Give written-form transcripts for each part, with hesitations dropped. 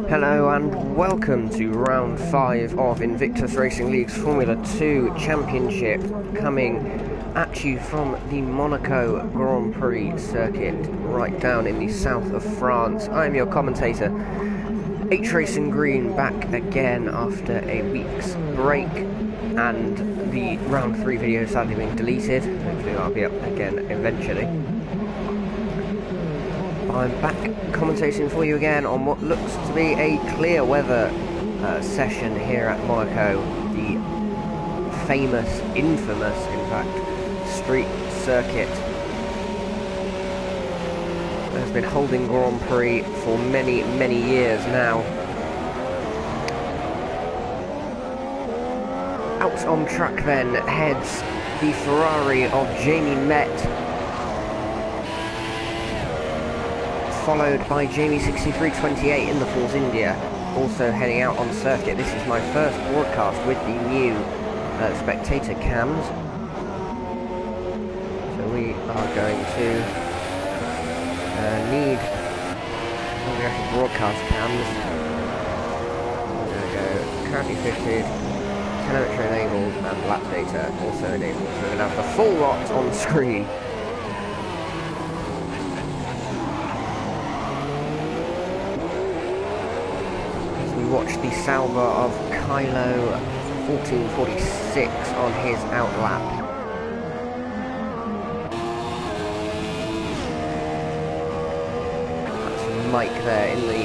Hello and welcome to round 5 of Invictus Racing League's Formula 2 Championship, coming at you from the Monaco Grand Prix circuit right down in the south of France. I'm your commentator, H Racing Green, back again after a week's break, and the round 3 video sadly being deleted. Hopefully I'll be up again eventually. I'm back commentating for you again on what looks to be a clear weather session here at Monaco, the famous, infamous, in fact, street circuit that has been holding Grand Prix for many, many years now. Out on track then heads the Ferrari of Jamie Met, followed by Jamie 6328 in the Force India, also heading out on circuit. This is my first broadcast with the new spectator cams, so we are going to need the actual broadcast cams. There we go, currently fitted, telemetry enabled, and lap data also enabled, so we're going to have the full lot on screen. Watch the salvo of Kylo 1446 on his outlap. That's Mike there in the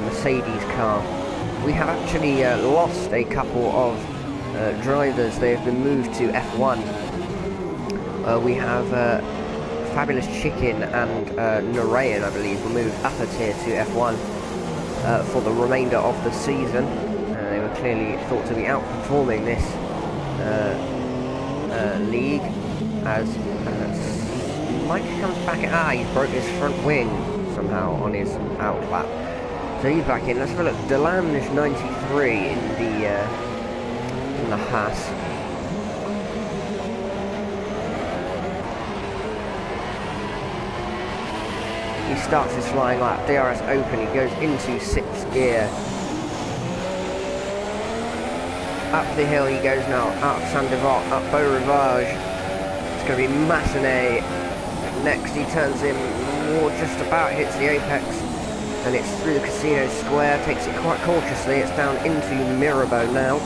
Mercedes car. We have actually lost a couple of drivers. They have been moved to F1. We have Fabulous Chicken and Narayan, I believe, were moved up a tier to F1. For the remainder of the season. They were clearly thought to be outperforming this league, as Mike comes back. He broke his front wing somehow on his outlap, so he's back in. Let's have a look. Delange 93 in the Haas. He starts his flying lap, DRS open, he goes into 6th gear. Up the hill he goes now, up Saint-Devote, up Beau Rivage. It's going to be Massenet. Next he turns in, just about hits the apex, and it's through the Casino Square, takes it quite cautiously, it's down into Mirabeau now.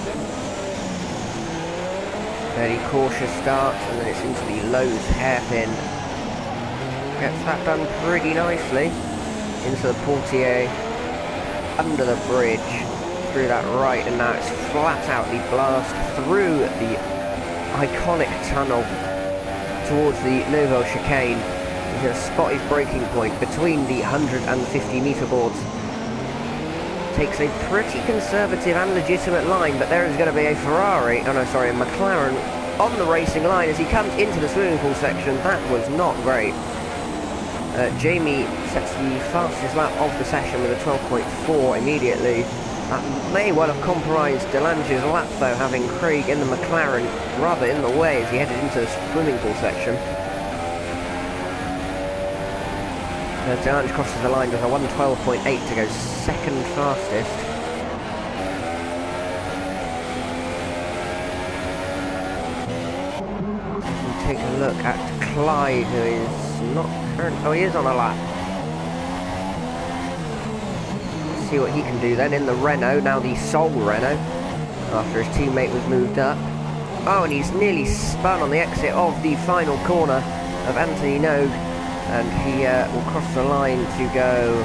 Very cautious start, and then it's into the Lowe's hairpin. Gets that done pretty nicely into the Portier, under the bridge, through that right, and now it's flat out the blast through the iconic tunnel towards the Nouvelle chicane. He's going to spot his braking point between the 100 and the 50 metre boards. Takes a pretty conservative and legitimate line, but there is going to be a Ferrari, oh no, sorry, a McLaren on the racing line as he comes into the swimming pool section. That was not great. Jamie sets the fastest lap of the session with a 12.4 immediately. That may well have compromised Delange's lap though, having Craig in the McLaren rather in the way as he headed into the swimming pool section. Delange crosses the line with a 112.8 to go second fastest. We take a look at Clyde, who is not current. Oh, he is on a lap. Let's see what he can do then in the Renault, now the sole Renault, after his teammate was moved up. Oh, and he's nearly spun on the exit of the final corner of Anthony Nogue, and he will cross the line to go.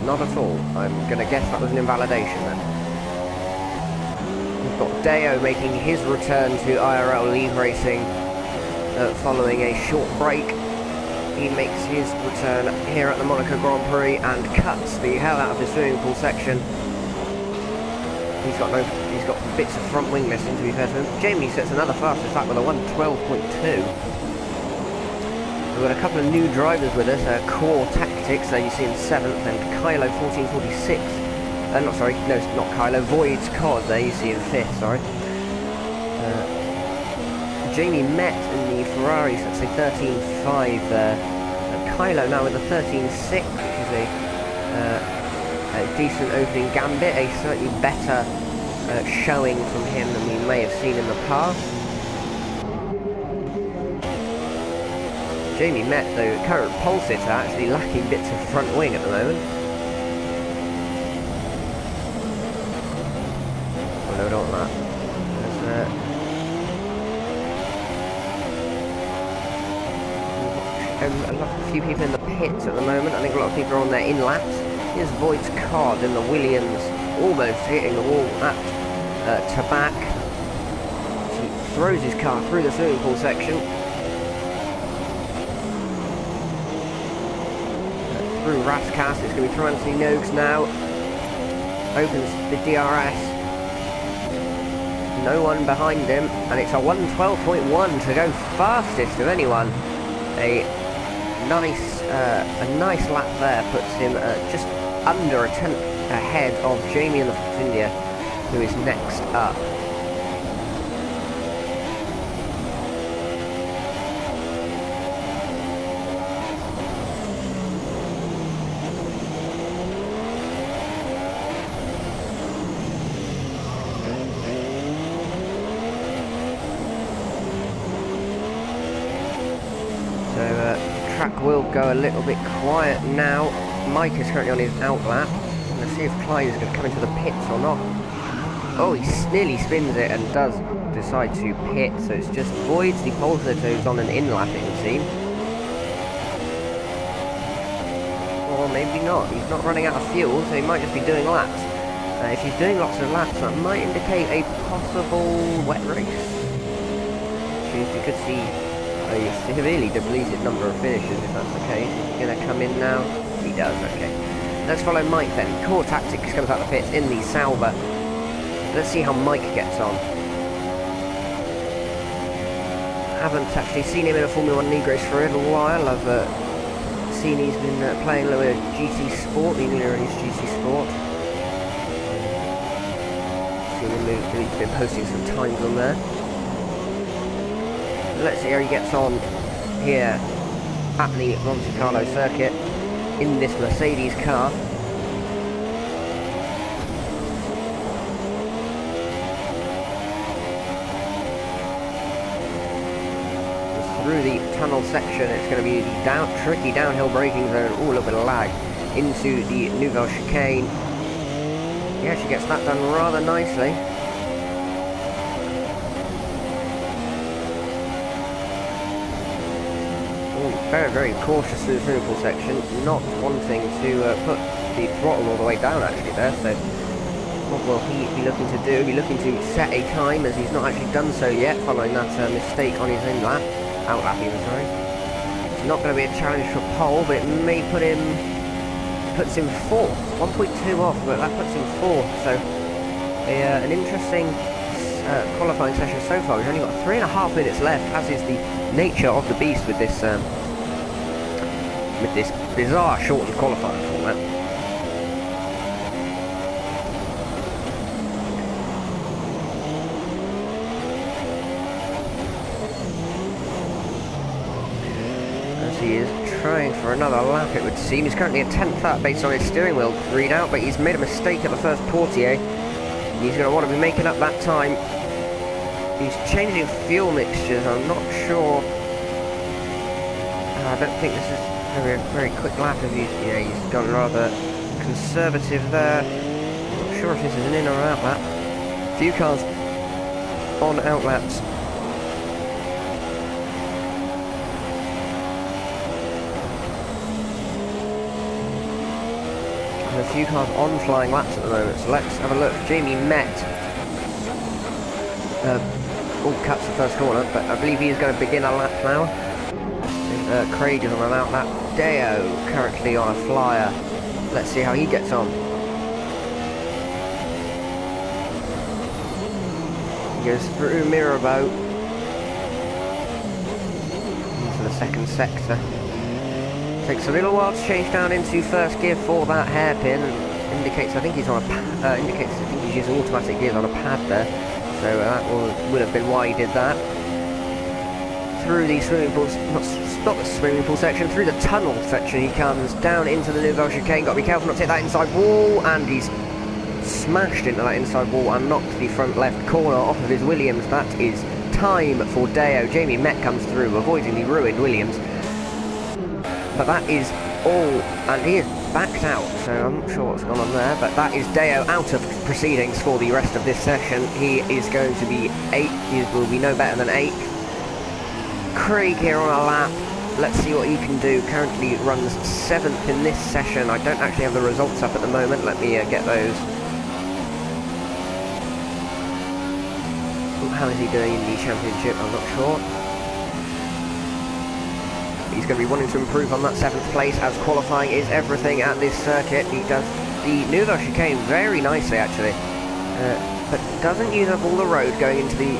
Not at all. I'm going to guess that was an invalidation then. We've got Deo making his return to IRL League Racing following a short break. He makes his return here at the Monaco Grand Prix and cuts the hell out of the swimming pool section. He's got bits of front wing missing, to be fair to him. Jamie sets another fastest lap with a 112.2. We've got a couple of new drivers with us, Core Tactics, there you see in 7th, and Kylo 1446. Not sorry, no, not Kylo, Void's Cod, there you see in 5th, sorry. Jamie met in the Ferraris, let's say 13.5 there. Kylo now with a 13.6, which is a decent opening gambit, a slightly better showing from him than we may have seen in the past. Jamie Met, though, current pole sitter, actually lacking bits of front wing at the moment. Oh no, don't want that. There's a few people in the pits at the moment. I think a lot of people are on their in-laps. Here's Voigt's card in the Williams, almost hitting the wall at Tabac. He throws his car through the swimming pool section. Through Rascas, it's going to be through Anthony Noakes now. Opens the DRS. No one behind him, and it's a 1:12.1 to go fastest of anyone. A nice lap there puts him just under a tenth ahead of Jamie in the Force India, who is next up. Track will go a little bit quiet now. Mike is currently on his out lap. Let's see if Clyde is going to come into the pits or not. Oh, he nearly spins it and does decide to pit, so it's just Voids, the pole sitter, who's on an in lap, it would seem. Or maybe not. He's not running out of fuel, so he might just be doing laps. If he's doing lots of laps, that might indicate a possible wet race. You could see a severely depleted number of finishes, if that's the case. Is he going to come in now? He does, okay. Let's follow Mike then. Core Tactics comes out the pits in the Sauber. Let's see how Mike gets on. Haven't actually seen him in a Formula 1 Negros for a little while. I've seen he's been playing a little bit of GT Sport, the newly released GT Sport. Seen him he's been posting some times on there. Let's see how he gets on here at the Monte Carlo circuit in this Mercedes car. Through the tunnel section, it's going to be the tricky downhill braking zone. Ooh, a little bit of lag into the Nouvelle chicane. He actually gets that done rather nicely. Very, very cautious through the swimming pool section, not wanting to put the throttle all the way down actually there, so what will he be looking to do? Be looking to set a time, as he's not actually done so yet, following that mistake on his out lap even, sorry. It's not going to be a challenge for pole, but it may puts him fourth, 1.2 off, but that puts him fourth, so an interesting qualifying session so far. We've only got 3.5 minutes left, as is the nature of the beast with this bizarre shortened qualifying format. As he is trying for another lap, it would seem. He's currently a 10th up based on his steering wheel readout, but he's made a mistake at the first portier. He's going to want to be making up that time. He's changing fuel mixtures, I'm not sure. I don't think this is a very quick lap of he's gone rather conservative there. Not sure if this is an in or out lap. A few cars on out laps. And a few cars on flying laps at the moment, so let's have a look. Jamie Met. Cuts the first corner, but I believe he is going to begin a lap now. Craig is on an out lap. Deo currently on a flyer. Let's see how he gets on. He goes through Mirabeau into the second sector. Takes a little while to change down into first gear for that hairpin. Indicates I think he's on a indicates I think he's using automatic gears on a pad there. So that would have been why he did that. through the swimming pool, not the swimming pool section, through the tunnel section he comes, down into the Nouvelle chicane. Got to be careful not to hit that inside wall, and he's smashed into that inside wall and knocked the front left corner off of his Williams. That is time for Deo. Jamie Met comes through, avoiding the ruined Williams. But that is all, and he is backed out, so I'm not sure what's gone on there, but that is Deo out of proceedings for the rest of this session. He is going to be 8th, he will be no better than 8th. Craig here on a lap, let's see what he can do. Currently runs 7th in this session. I don't actually have the results up at the moment, let me get those. How is he doing in the championship? I'm not sure. He's going to be wanting to improve on that 7th place, as qualifying is everything at this circuit. He does the Nouvelle chicane very nicely, actually, but doesn't use up all the road going into the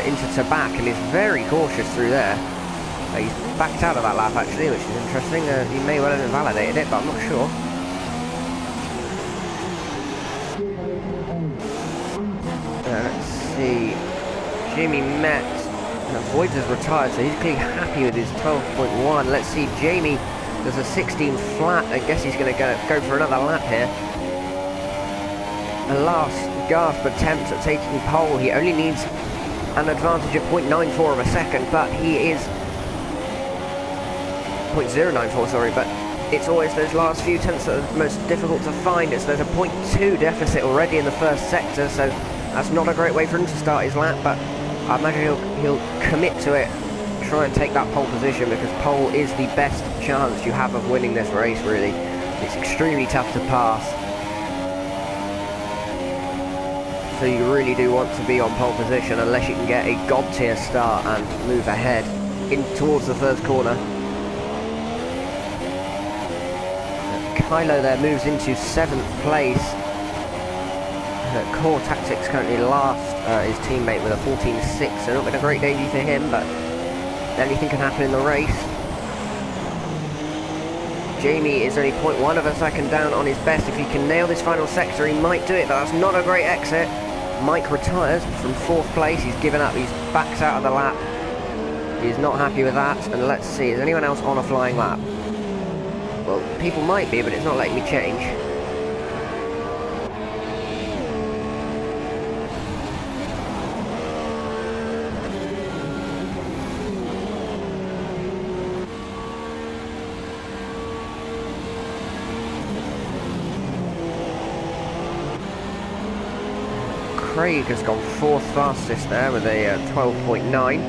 into Tabac, and is very cautious through there. He's backed out of that lap, actually, which is interesting. He may well have invalidated it, but I'm not sure. Let's see. Jimmy Met avoids his retired, so he's clearly happy with his 12.1. Let's see, Jamie does a 16 flat. I guess he's going to go for another lap here. A last gasp attempt at taking pole. He only needs an advantage of 0.94 of a second, but he is 0.094, sorry, but it's always those last few tenths that are most difficult to find. There's a 0.2 deficit already in the first sector, so that's not a great way for him to start his lap, but I imagine he'll commit to it, try and take that pole position, because pole is the best chance you have of winning this race, really. It's extremely tough to pass, so you really do want to be on pole position unless you can get a god tier start and move ahead in towards the first corner. Kylo there moves into 7th place. Core Tactics currently last, his teammate with a 14.6, so not been a great debut for him, but anything can happen in the race. Jamie is only 0.1 of a second down on his best. If he can nail this final sector, he might do it, but that's not a great exit. Mike retires from 4th place. He's given up, he's backed out of the lap. He's not happy with that, and let's see, is anyone else on a flying lap? Well, people might be, but it's not letting me change. Craig has gone 4th fastest there with a 12.9.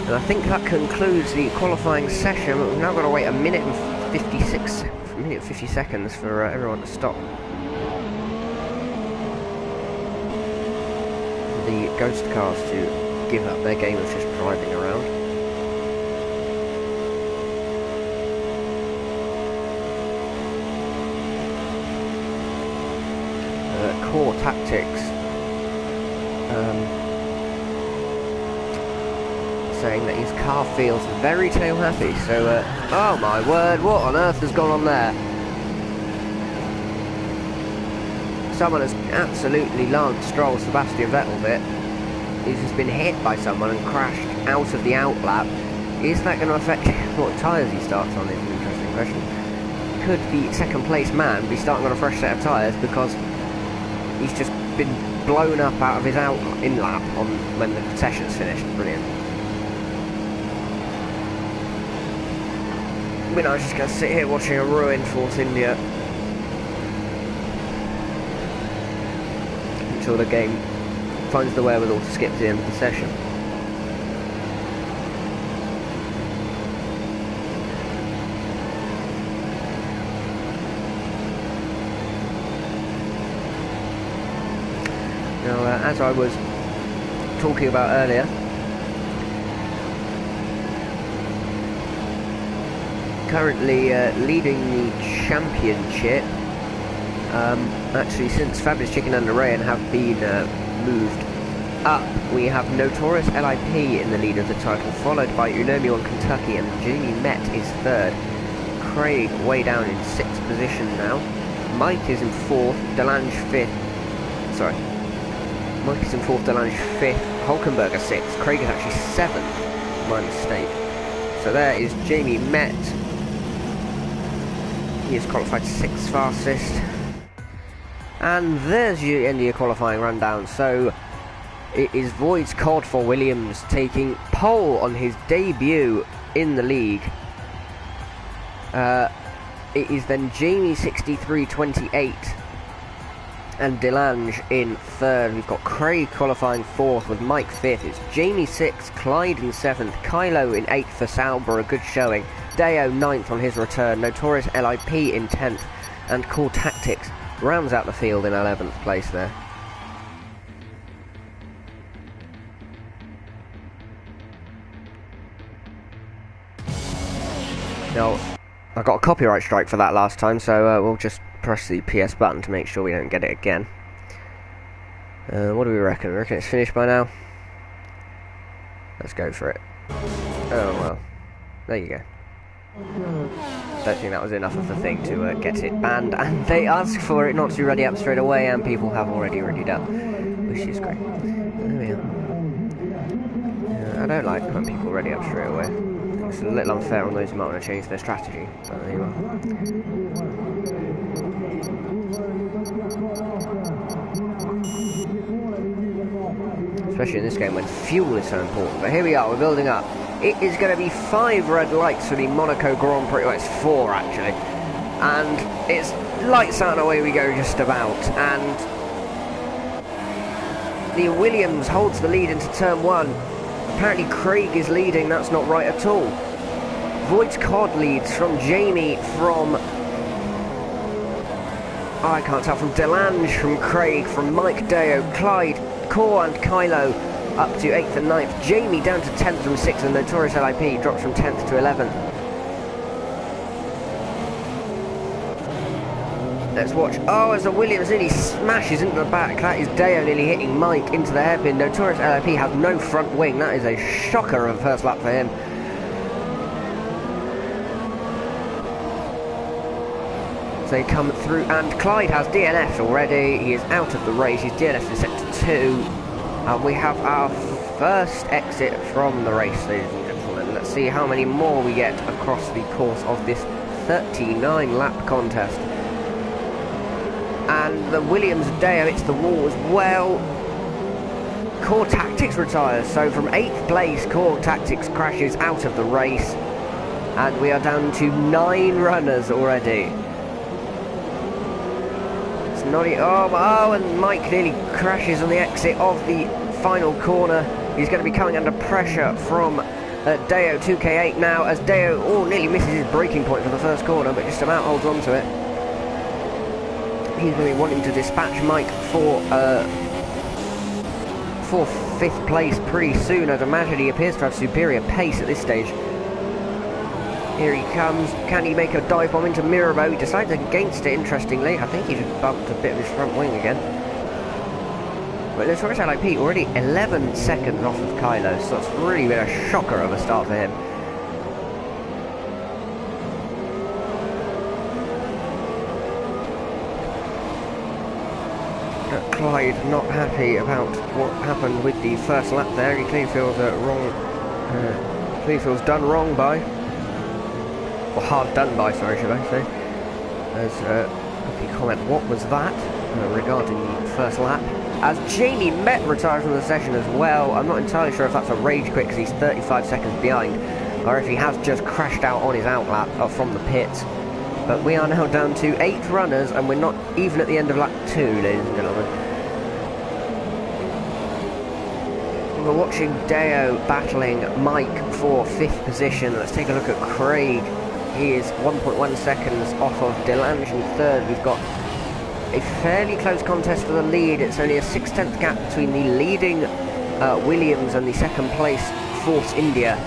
And I think that concludes the qualifying session. But we've now got to wait a minute and 50 seconds for everyone to stop. The ghost cars to give up their game of just driving around. Core Tactics saying that his car feels very tail happy, so oh my word, what on earth has gone on there? Someone has absolutely Lance Stroll Sebastian Vettel bit. He's just been hit by someone and crashed out of the outlap. Is that going to affect what tyres he starts on? Is an interesting question. Could the second place man be starting on a fresh set of tyres because he's just been blown up out of his in-lap on when the session's finished? Brilliant. I mean, I was just going to sit here watching a ruined Force India until the game finds the wherewithal to skip to the end of the session. Now, as I was talking about earlier, currently leading the championship, actually since Fabulous Chicken and Rayan have been moved up, we have Notorious LIP in the lead of the title, followed by Unomi on Kentucky, and Jamie Met is 3rd. Craig way down in 6th position now. Mike is in 4th, Delange 5th. Sorry. Mike is in 4th, Delange 5th, Hulkenberg 6th. Craig is actually 7th. My mistake. So there is Jamie Met. He is qualified 6th fastest. And there's the end of your qualifying rundown. So it is Voigt's Cod for Williams taking pole on his debut in the league. It is then Jamie 63.28 and Delange in 3rd. We've got Craig qualifying 4th with Mike 5th. It's Jamie 6th, Clyde in 7th, Kylo in 8th for Sauber, a good showing. Deo 9th on his return, Notorious LIP in 10th, and Core Tactics rounds out the field in 11th place there. Now, I got a copyright strike for that last time, so we'll just press the PS button to make sure we don't get it again. What do we reckon? We reckon it's finished by now? Let's go for it. Oh well, there you go. Don't think that was enough of a thing to get it banned, and they ask for it not to be ready up straight away, and people have already done, which is great. There we are. Yeah, I don't like when people ready up straight away. It's a little unfair on those who might want to change their strategy, but there you are. Especially in this game when fuel is so important. But here we are, we're building up. It is going to be 5 red lights for the Monaco Grand Prix. Well, it's 4 actually. And it's lights out and away we go just about. And the Williams holds the lead into turn 1. Apparently Craig is leading, that's not right at all. Voigt's Cod leads from Jamie, from... oh, I can't tell, from Delange, from Craig, from Mike Deo, Clyde, Core and Kylo up to 8th and 9th. Jamie down to 10th from 6th, and Notorious LIP drops from 10th to 11th. Let's watch. Oh, as the Williams nearly smashes into the back. That is Deo nearly hitting Mike into the hairpin. Notorious LIP has no front wing. That is a shocker of first lap for him. So they come through, and Clyde has DNF'd already. He is out of the race. He's DNF'd in sector 2. And we have our first exit from the race, ladies and gentlemen. Let's see how many more we get across the course of this 39 lap contest. And the Williams Deo hits the wall as well. Core Tactics retires, so from 8th place Core Tactics crashes out of the race, and we are down to 9 runners already. It's not oh, and Mike nearly crashes on the exit of the final corner. He's going to be coming under pressure from Deo 2K8 now, as Deo nearly misses his braking point for the first corner, but just about holds on to it. He's going to be wanting to dispatch Mike for 5th place pretty soon. I'd imagine he appears to have superior pace at this stage. Here he comes. Can he make a dive bomb into Mirabeau? He decides against it, interestingly. I think he just bumped a bit of his front wing again. But Notorious LIP already 11 seconds off of Kylo, so it's really been a shocker of a start for him. Clyde not happy about what happened with the first lap there. He clearly feels clearly feels done wrong by, or hard done by, sorry, should I say. As quickly comment, what was that regarding the first lap? As Jamie Met retires from the session as well. I'm not entirely sure if that's a rage quit because he's 35 seconds behind, or if he has just crashed out on his outlap from the pits. But we are now down to 8 runners, and we're not even at the end of lap 2, ladies and gentlemen. We're watching Deo battling Mike for 5th position. Let's take a look at Craig. He is 1.1 seconds off of Delange in 3rd. We've got a fairly close contest for the lead. It's only a 6/10 gap between the leading Williams and the 2nd place Force India.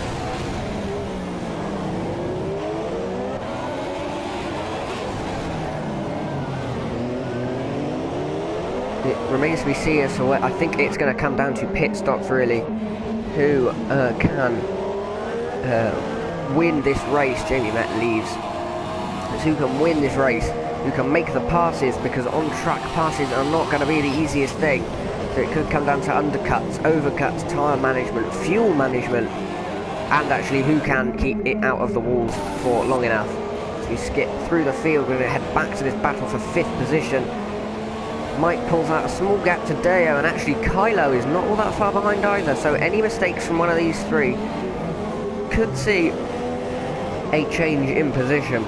It remains to be seen, so I think it's going to come down to pit stops really, who can win this race. Jamie Met leaves. It's who can win this race, who can make the passes, because on track passes are not going to be the easiest thing. So it could come down to undercuts, overcuts, tyre management, fuel management, and actually who can keep it out of the walls for long enough. So we skip through the field, we're going to head back to this battle for 5th position. Mike pulls out a small gap to Deo, and actually Kylo is not all that far behind either, so any mistakes from one of these three could see a change in position.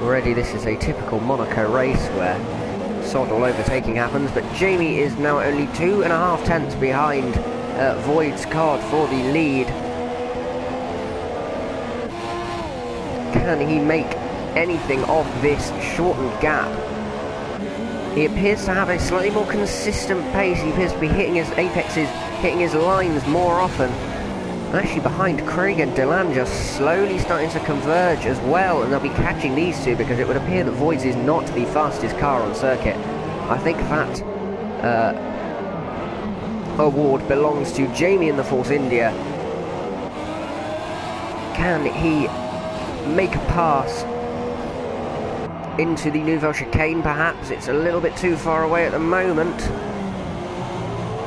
Already this is a typical Monaco race where sod all overtaking happens, but Jamie is now only 2.5 tenths behind Void's card for the lead. Can he make anything of this shortened gap? He appears to have a slightly more consistent pace. He appears to be hitting his apexes, hitting his lines more often. And actually behind Craig and Delanger slowly starting to converge as well, and they'll be catching these two because it would appear that Voids is not the fastest car on circuit. I think that award belongs to Jamie in the Force India. Can he make a pass into the Nouvelle Chicane perhaps? It's a little bit too far away at the moment.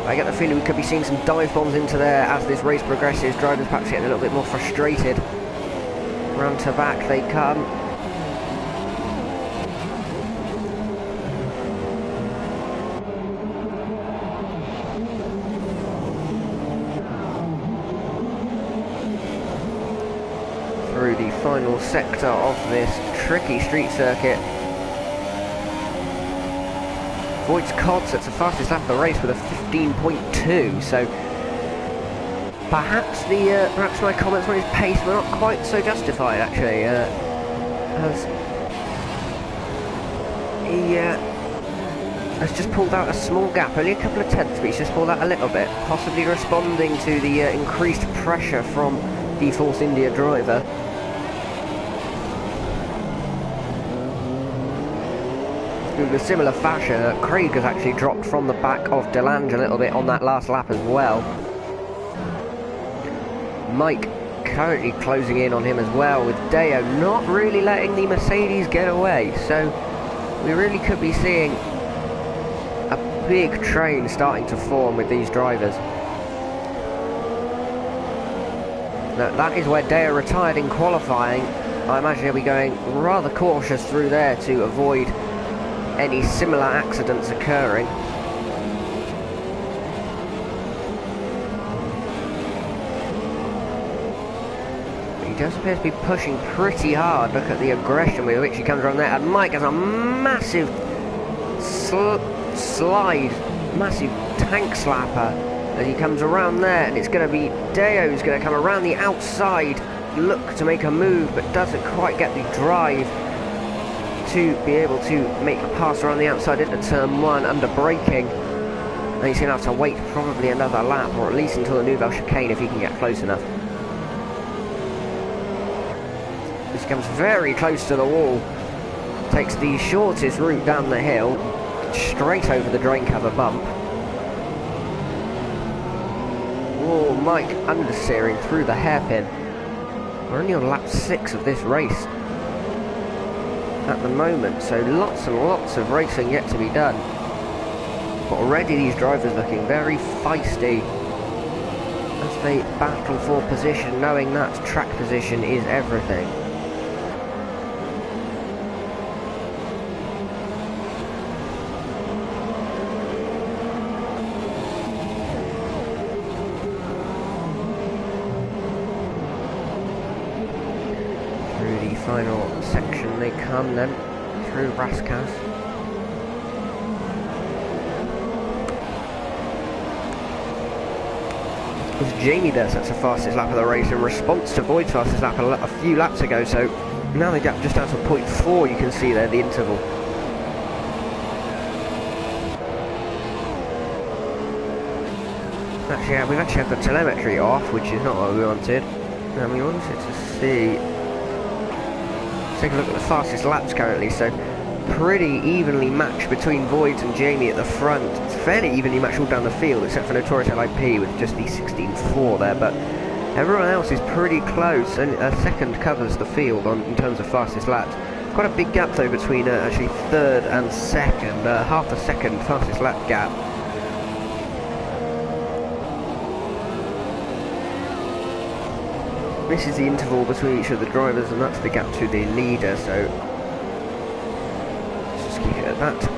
I get the feeling we could be seeing some dive bombs into there as this race progresses. Drivers perhaps getting a little bit more frustrated. Round to back they come. Through the final sector of this tricky street circuit. Voigt's card sets the fastest lap of the race with a 15.2, so perhaps my comments on his pace were not quite so justified actually, as he has just pulled out a small gap, only a couple of tenths, but he's just pulled out a little bit, possibly responding to the increased pressure from the Force India driver. In a similar fashion, Craig has actually dropped from the back of Delange a little bit on that last lap as well. Mike currently closing in on him as well, with Deo not really letting the Mercedes get away, so we really could be seeing a big train starting to form with these drivers. Now, that is where Deo retired in qualifying. I imagine he'll be going rather cautious through there to avoid any similar accidents occurring. He does appear to be pushing pretty hard. Look at the aggression with which he comes around there, and Mike has a massive slide, massive tank slapper as he comes around there, and it's going to be Deo who's going to come around the outside, look to make a move, but doesn't quite get the drive to be able to make a pass around the outside into turn 1 under braking. And he's going to have to wait probably another lap, or at least until the Nouvelle Chicane if he can get close enough. This comes very close to the wall, takes the shortest route down the hill, straight over the drain cover bump. Oh, Mike understeering through the hairpin. We're only on lap 6 of this race at the moment, so lots and lots of racing yet to be done. But already these drivers looking very feisty as they battle for position, knowing that track position is everything. Final section they come then, through Raskas. It's Jamie there sets the fastest lap of the race in response to Void's fastest lap a few laps ago, so now they gap just down to 0.4, you can see there the interval. Actually, we've actually had the telemetry off, which is not what we wanted. And we wanted to see... Take a look at the fastest laps currently, so pretty evenly matched between Voids and Jamie at the front. It's fairly evenly matched all down the field, except for Notorious LIP with just the 16.4 there, but everyone else is pretty close, and a second covers the field in terms of fastest laps. Quite a big gap though between actually third and second, half a second fastest lap gap. This is the interval between each of the drivers, and that's the gap to the leader, so let's just keep it at that.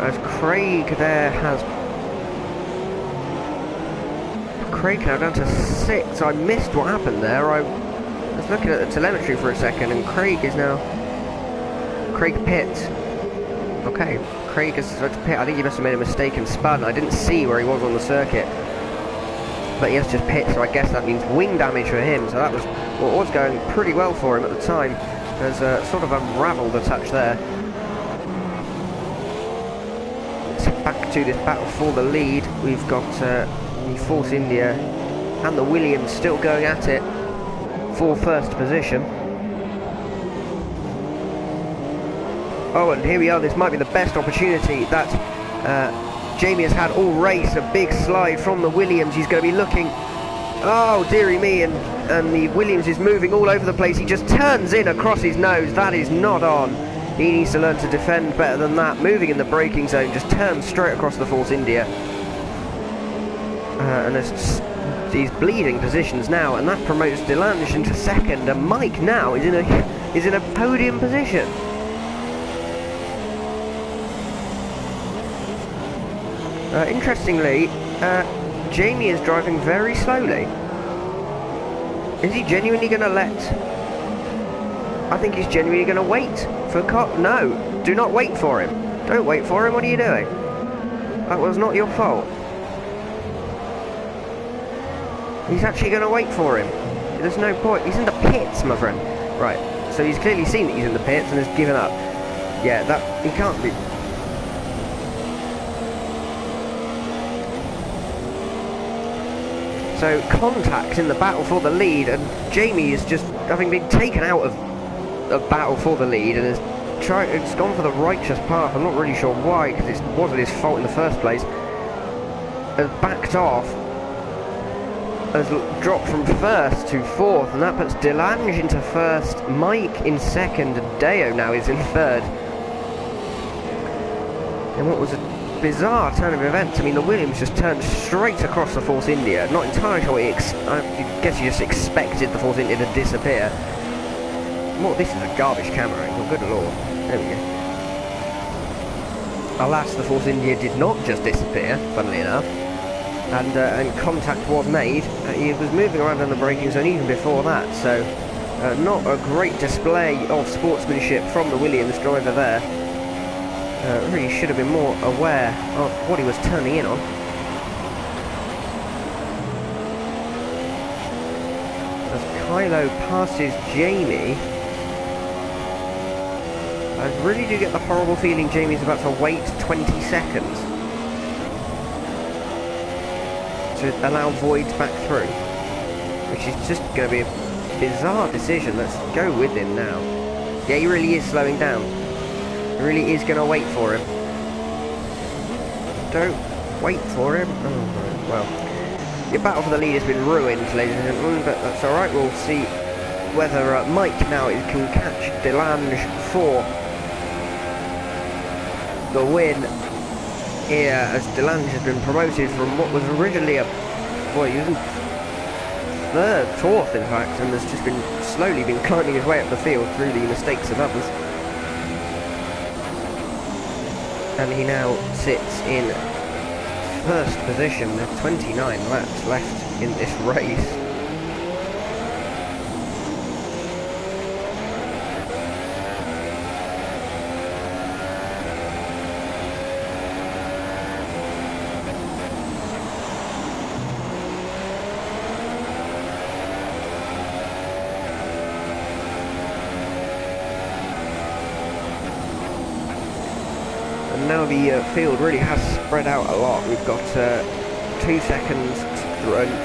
As Craig there has... Craig now down to 6th. I missed what happened there. I was looking at the telemetry for a second, and Craig is now... Craig pit. Okay, Craig has decided to pit. I think he must have made a mistake and spun. I didn't see where he was on the circuit. But he has just pit, so I guess that means wing damage for him. So that was what was going pretty well for him at the time. Has sort of unravelled a touch there. Back to this battle for the lead. We've got the Force India and the Williams still going at it for first position. Oh, and here we are. This might be the best opportunity that Jamie has had all race. A big slide from the Williams. He's going to be looking... Oh, dearie me. And the Williams is moving all over the place. He just turns in across his nose. That is not on. He needs to learn to defend better than that. Moving in the braking zone, just turns straight across the Force India. And there's these bleeding positions now, and that promotes Delange into second, and Mike now is in a podium position. Interestingly, Jamie is driving very slowly. Is he genuinely going to let... I think he's genuinely going to wait for No, do not wait for him. Don't wait for him. What are you doing? That was not your fault. He's actually going to wait for him. There's no point. He's in the pits, my friend. Right. So he's clearly seen that he's in the pits and has given up. Yeah, that he can't be. So contact in the battle for the lead, and Jamie is just having been taken out of a battle for the lead and has it's gone for the righteous path. I'm not really sure why, because it wasn't his fault in the first place. Has backed off, has dropped from first to fourth, and that puts Delange into first, Mike in second, and Deo now is in third. And what was a bizarre turn of events. I mean, the Williams just turned straight across the Force India. Not entirely sure I guess you just expected the Force India to disappear. Well, this is a garbage camera angle, good lord. There we go. Alas, the Force India did not just disappear, funnily enough. And contact was made. He was moving around on the braking zone even before that, so not a great display of sportsmanship from the Williams driver there. Really should have been more aware of what he was turning in on. As Kylo passes Jamie, I really do get the horrible feeling Jamie's about to wait 20 seconds to allow voids back through, which is just going to be a bizarre decision. Let's go with him now. Yeah, he really is slowing down. He really is going to wait for him. Don't wait for him. Oh, well, your battle for the lead has been ruined, ladies and gentlemen, but that's alright. We'll see whether Mike now can catch Delange for the win here, as Delange has been promoted from what was originally he was in fourth in fact, and has just been slowly climbing his way up the field through the mistakes of others. And he now sits in first position. There's 29 laps left in this race. And now the field really has spread out a lot. We've got 2 seconds,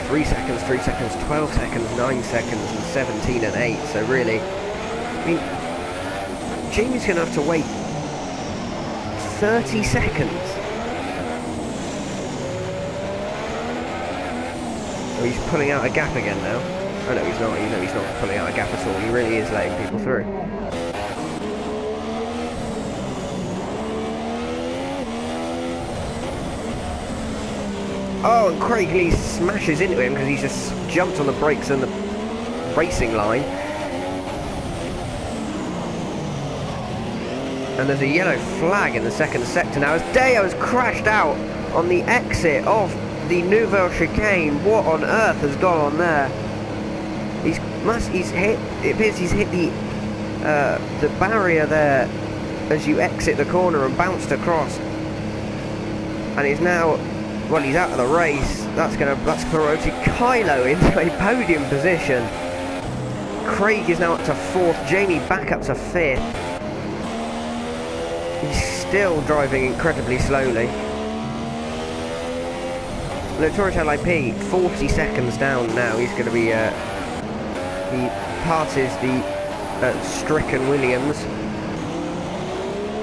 3 seconds, 3 seconds, 12 seconds, 9 seconds, and 17 and 8. So really, I mean, Jamie's going to have to wait 30 seconds Oh, he's pulling out a gap again now. Oh no, he's not. You know, he's not pulling out a gap at all. He really is letting people through. Oh, and Craig Lee smashes into him because he's just jumped on the brakes and the racing line. And there's a yellow flag in the second sector now as Deo has crashed out on the exit of the Nouvelle Chicane. What on earth has gone on there? He's hit. It appears he's hit the barrier there as you exit the corner and bounced across. And he's now, well, he's out of the race. That's promoted Kylo into a podium position. Craig is now up to 4th. Jamie back up to 5th. He's still driving incredibly slowly. Notorious LIP 40 seconds down now. He's going to be he passes the stricken Williams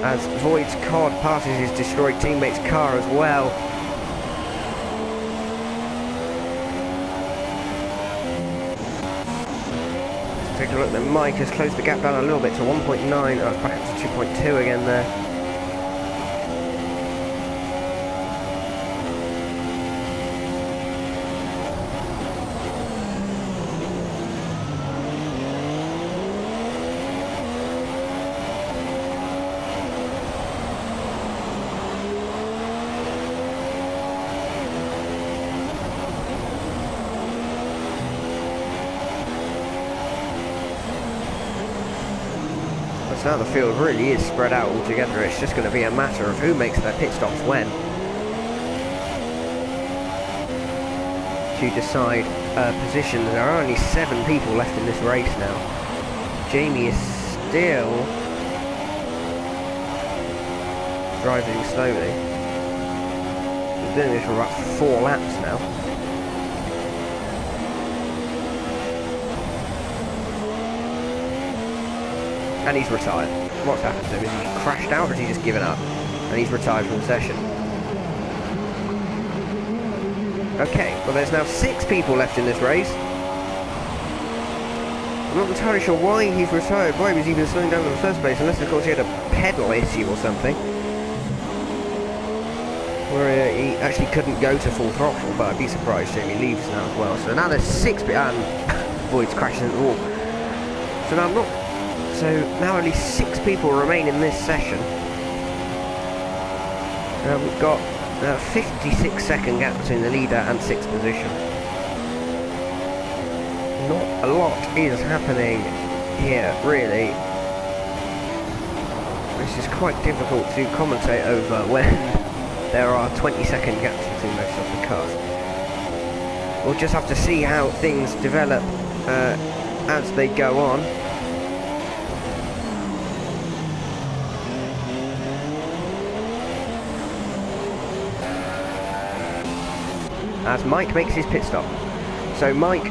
as Void's Cod passes his destroyed teammate's car as well. Let's take a look. Then Mike has closed the gap down a little bit to 1.9. Oh, it's back up to 2.2 again there. Now the field really is spread out altogether. It's just going to be a matter of who makes their pit stops when to decide positions. There are only 7 people left in this race now. Jamie is still driving slowly. He's doing this for about 4 laps now. And he's retired. What's happened to him? Is he crashed out or has he just given up? And he's retired from the session. Okay, well there's now 6 people left in this race. I'm not entirely sure why he's retired, why he was even slowing down in the first place, unless of course he had a pedal issue or something. Where he actually couldn't go to full throttle, but I'd be surprised Jamie leaves now as well. So now there's 6 people, and Void's crashing into the wall. So now now only 6 people remain in this session. We've got a 56-second gap between the leader and 6th position. Not a lot is happening here, really. This is quite difficult to commentate over when there are 20-second gaps between most of the cars. We'll just have to see how things develop as they go on. As Mike makes his pit stop. So Mike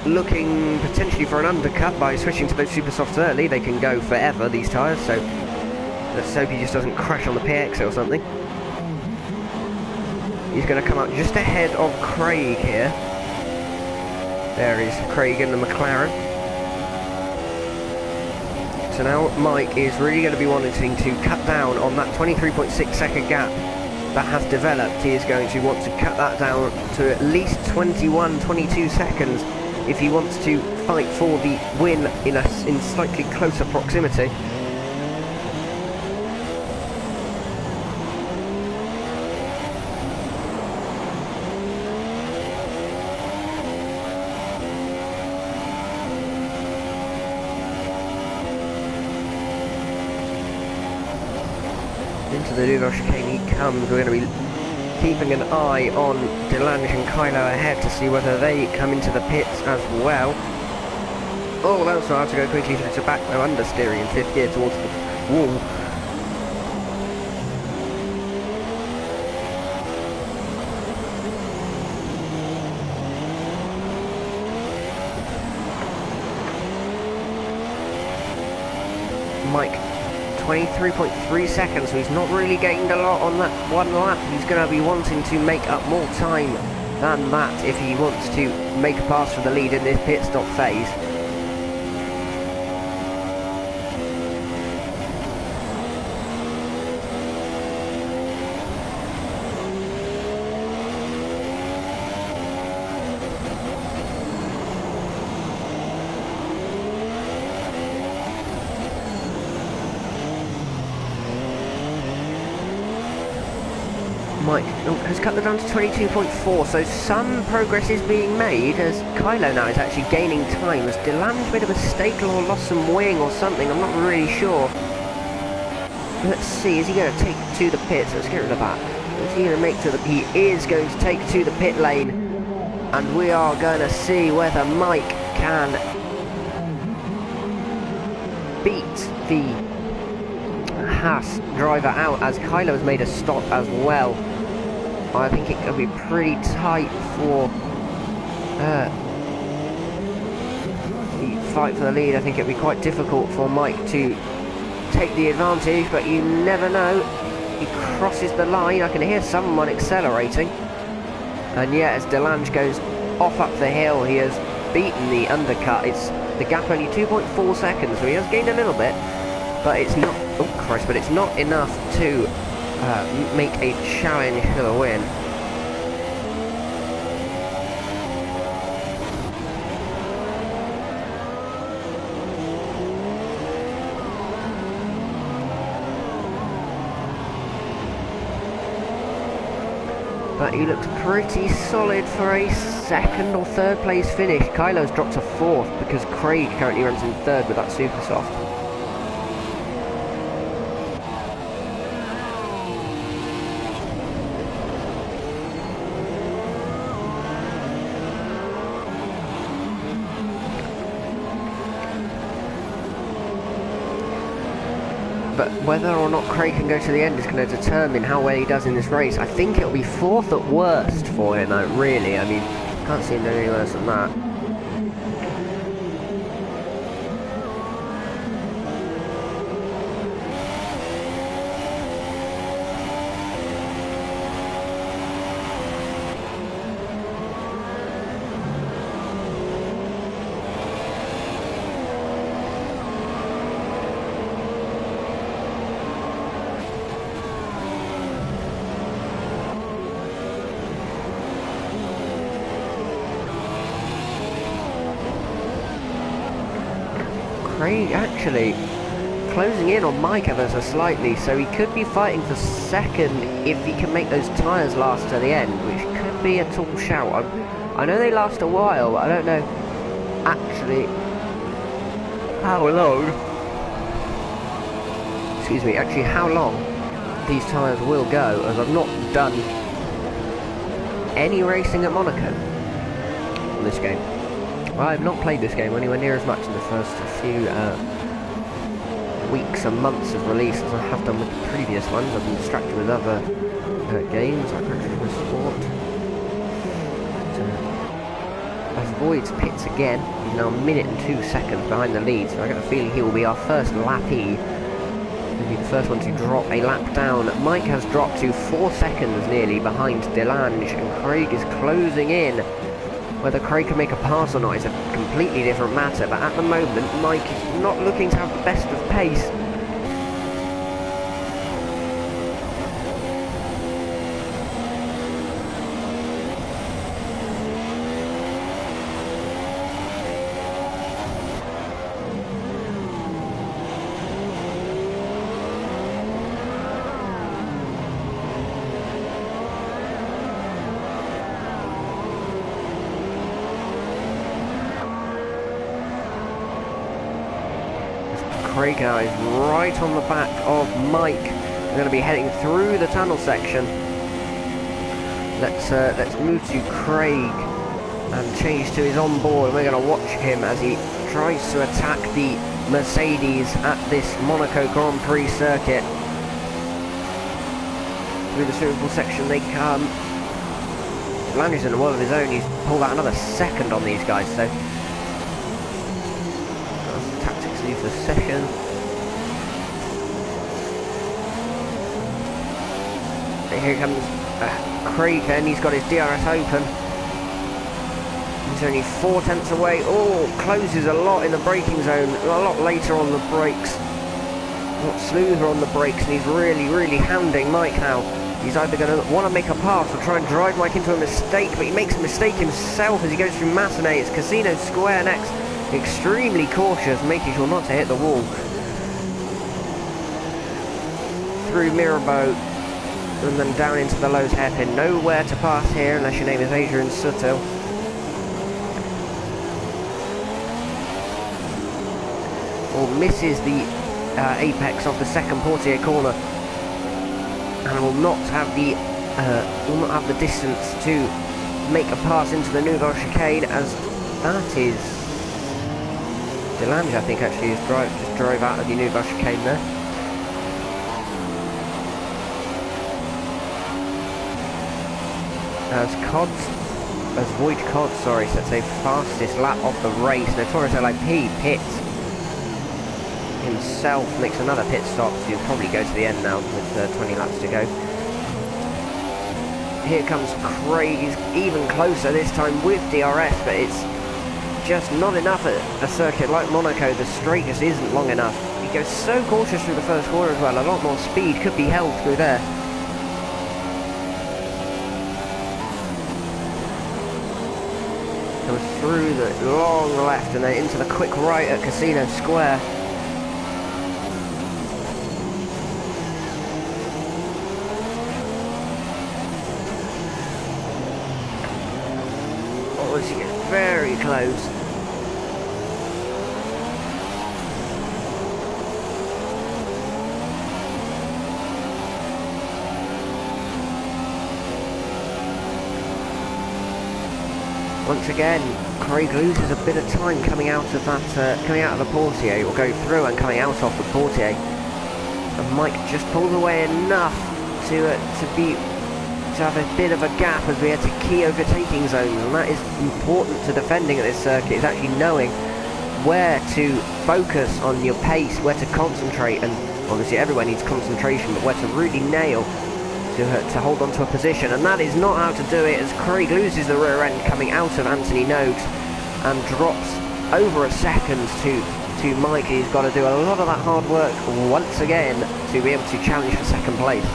looking potentially for an undercut by switching to those super softs early. They can go forever, these tyres, so let's hope he just doesn't crash on the PX or something. He's going to come out just ahead of Craig here. There is Craig in the McLaren. So now Mike is really going to be wanting to cut down on that 23.6 second gap that has developed. He is going to want to cut that down to at least 21, 22 seconds if he wants to fight for the win in slightly closer proximity. Into the Nouvelle Chicane he comes. We're going to be keeping an eye on Delange and Kylo ahead to see whether they come into the pits as well. Oh, that's not to go quickly through to back though, understeering in 5th gear towards the wall. Mike 23.3 seconds, so he's not really gained a lot on that one lap. He's going to be wanting to make up more time than that if he wants to make a pass for the lead in this pit stop phase. Mike has cut them down to 22.4, so some progress is being made as Kylo now is actually gaining time. As Delange made a mistake or lost some wing or something, I'm not really sure. Let's see, is he going to take to the pits? Let's get rid of that. Is he going to make to the... He is going to take to the pit lane. And we are going to see whether Mike can beat the Haas driver out, as Kylo has made a stop as well. I think it could be pretty tight for the fight for the lead. I think it'd be quite difficult for Mike to take the advantage, but you never know. He crosses the line. I can hear someone accelerating. And yet, as Delange goes off up the hill, he has beaten the undercut. It's the gap only 2.4 seconds, so he has gained a little bit, but it's not, oh Christ, but it's not enough to make a challenge for the win. But he looks pretty solid for a second or third place finish. Kylo's dropped to fourth because Craig currently runs in third with that super soft. But whether or not Craig can go to the end is going to determine how well he does in this race. I think it'll be fourth at worst for him, really. I mean, can't see him doing any worse than that. Craig actually closing in on Mike ever so slightly, so he could be fighting for second if he can make those tyres last to the end, which could be a tall shout. I know they last a while, but I don't know actually how long, excuse me, actually how long these tyres will go, as I've not done any racing at Monaco on this game. I've not played this game anywhere near as much in the first few weeks and months of release as I have done with the previous ones. I've been distracted with other games like Recreational Sport. But, avoids pits again. He's now a minute and 2 seconds behind the lead, so I get a feeling he will be our first lappy. He'll be the first one to drop a lap down. Mike has dropped to 4 seconds nearly behind Delange, and Craig is closing in. Whether Craig can make a pass or not is a completely different matter, but at the moment Mike is not looking to have the best of pace. Craig now is right on the back of Mike. We're going to be heading through the tunnel section. Let's move to Craig and change to his onboard. We're going to watch him as he tries to attack the Mercedes at this Monaco Grand Prix circuit. Through the swimming pool section they come. Landry's in a world of his own. He's pulled out another second on these guys, so leave the session. Here comes Craig, and he's got his DRS open. He's only 4 tenths away. Oh, closes a lot in the braking zone. A lot later on the brakes. A lot smoother on the brakes, and he's really handing Mike now. He's either going to want to make a pass or try and drive Mike into a mistake, but he makes a mistake himself as he goes through Massenet. It's Casino Square next. Extremely cautious, making sure not to hit the wall. Through Mirabeau, and then down into the Lowe's hairpin. Nowhere to pass here unless your name is Adrian Suttil. Or misses the apex of the second Portier corner, and will not have the distance to make a pass into the Nouvelle chicane, as that is Delange, I think, actually just drove out of the Nouvelle chicane there. As Voigt Cod, sorry, sets a fastest lap of the race. Notorious LIP pits himself, makes another pit stop to probably go to the end now with 20 laps to go. Here comes Craig, he's even closer this time with DRS, but it's just not enough at a circuit like Monaco. The straight just isn't long enough. He goes so cautious through the first corner as well. A lot more speed could be held through there. Comes through the long left and then into the quick right at Casino Square. Oh, she gets very close. Once again, Craig loses a bit of time coming out of that, coming out of the Portier, or going through and coming out of the Portier. And Mike just pulls away enough to have a bit of a gap as we head to key overtaking zones, and that is important to defending at this circuit. Is actually knowing where to focus on your pace, where to concentrate, and obviously everyone needs concentration, but where to really nail. To hold on to a position, and that is not how to do it, as Craig loses the rear end coming out of Anthony Noakes and drops over a second to Mike. He's got to do a lot of that hard work once again to be able to challenge for second place.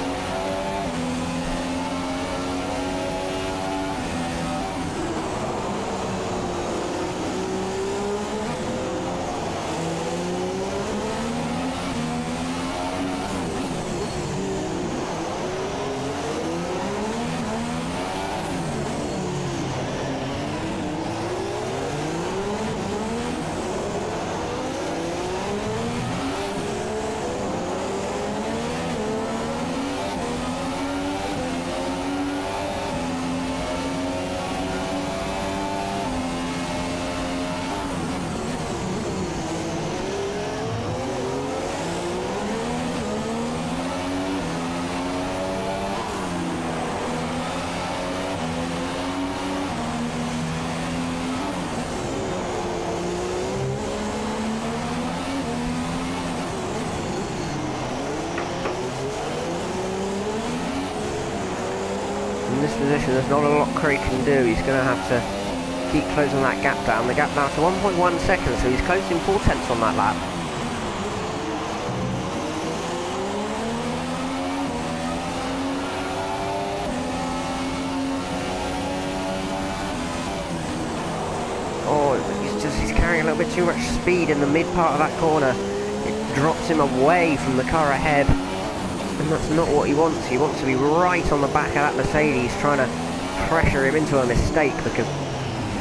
In this position, there's not a lot Craig can do. He's going to have to keep closing that gap down. The gap now to 1.1 seconds, so he's closed in 4 tenths on that lap. Oh, he's carrying a little bit too much speed in the mid part of that corner. It drops him away from the car ahead. And that's not what he wants. He wants to be right on the back of that Mercedes, trying to pressure him into a mistake, because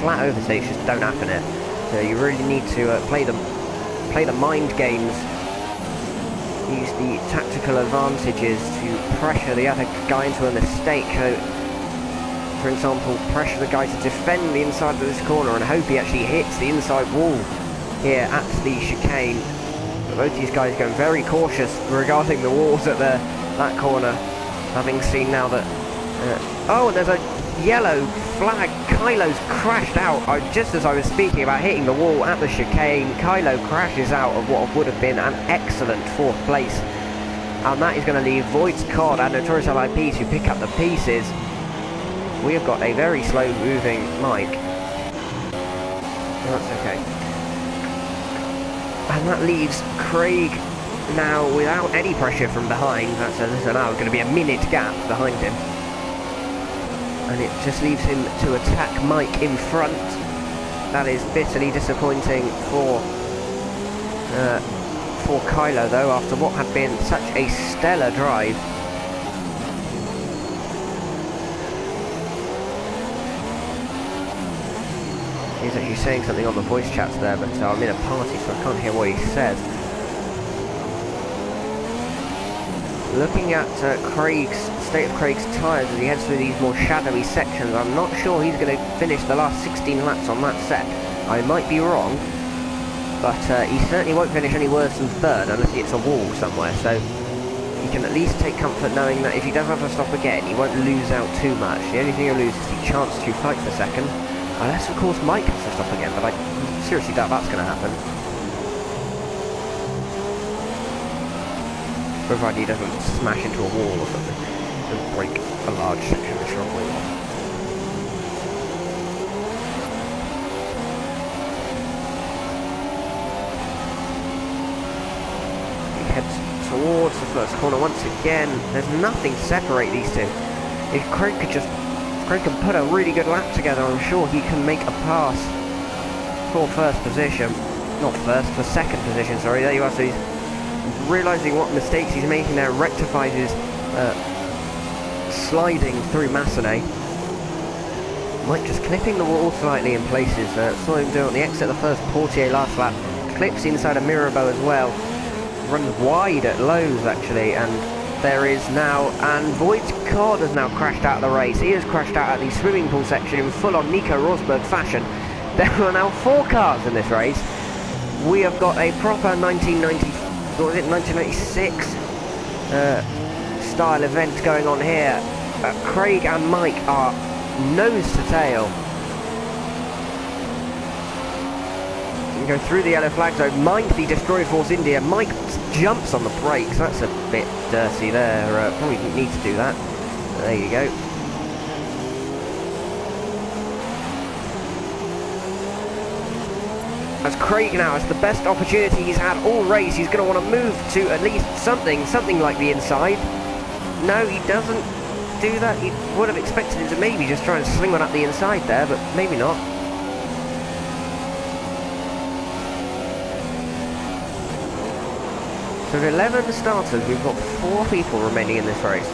flat overtakes just don't happen here. So you really need to play the mind games, use the tactical advantages to pressure the other guy into a mistake. So, for example, pressure the guy to defend the inside of this corner and hope he actually hits the inside wall here at the chicane. Both these guys going very cautious regarding the walls at that corner, having seen now that... oh, there's a yellow flag. Kylo's crashed out. Just as I was speaking about hitting the wall at the chicane, Kylo crashes out of what would have been an excellent 4th place. And that is going to leave Voigt's Cod and Notorious LIP to pick up the pieces. We have got a very slow moving Mike. That's okay. And that leaves Craig now without any pressure from behind. That's now going to be a minute gap behind him. And it just leaves him to attack Mike in front. That is bitterly disappointing for Kylo, though, after what had been such a stellar drive. He's actually saying something on the voice chats there, but I'm in a party, so I can't hear what he says. Looking at state of Craig's tyres as he heads through these more shadowy sections, I'm not sure he's going to finish the last 16 laps on that set. I might be wrong, but he certainly won't finish any worse than third unless he hits a wall somewhere, so he can at least take comfort knowing that if he does have to stop again, he won't lose out too much. The only thing he'll lose is the chance to fight for second, unless of course Mike has to stop again, but I seriously doubt that's going to happen. Provided he doesn't smash into a wall or something and break a large section of the front wheel off. He heads towards the first corner once again. There's nothing to separate these two. If Craig can put a really good lap together, I'm sure he can make a pass for first position. Not first, for second position, sorry. There you are, so he's realising what mistakes he's making there, rectifies his sliding through Massenet. Mike just clipping the wall slightly in places. Saw him do it on the exit of the first Portier last lap. Clips inside a Mirabeau as well. Runs wide at lows actually, and there is now, and Voigt's car has now crashed out of the race. He has crashed out at the swimming pool section in full-on Nico Rosberg fashion. There are now 4 cars in this race. We have got a proper 1996 style event going on here. Craig and Mike are nose to tail. You go through the yellow flag zone. Mind the Destroy Force India. Mike jumps on the brakes. That's a bit dirty there. Probably didn't need to do that. There you go. As Craig now has the best opportunity he's had all race. He's going to want to move to at least something like the inside. No, he doesn't do that. He would have expected him to maybe just try and sling one up the inside there, but maybe not. So with 11 starters, we've got 4 people remaining in this race.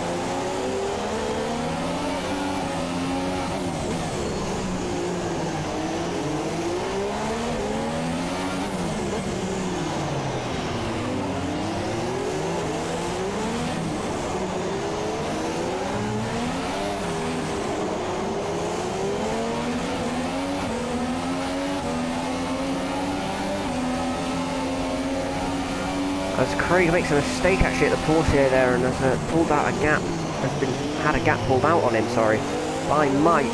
As Craig makes a mistake actually at the Portier there and has pulled out a gap, had a gap pulled out on him, sorry, by Mike.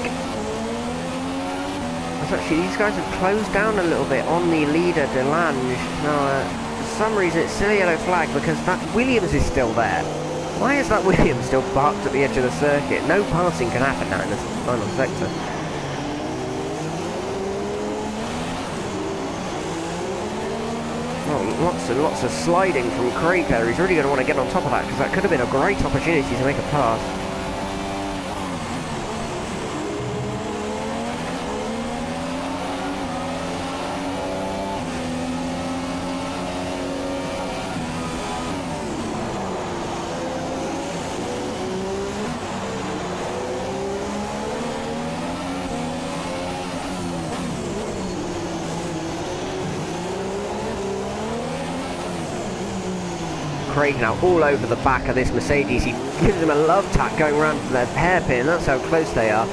As actually these guys have closed down a little bit on the leader Delange. Now for some reason it's still a yellow flag because that Williams is still there. Why is that Williams still parked at the edge of the circuit? No passing can happen now in this final sector. Lots and lots of sliding from Craig there. He's really going to want to get on top of that because that could have been a great opportunity to make a pass. Craig now all over the back of this Mercedes. He gives him a love tap going around for their hairpin. That's how close they are.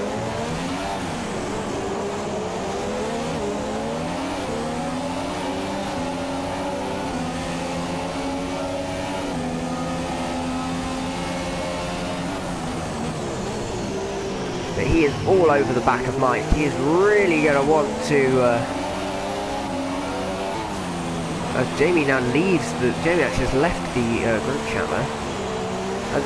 But he is all over the back of Mike. He is really going to want to... As Jamie now leaves, Jamie actually has left the group chat there.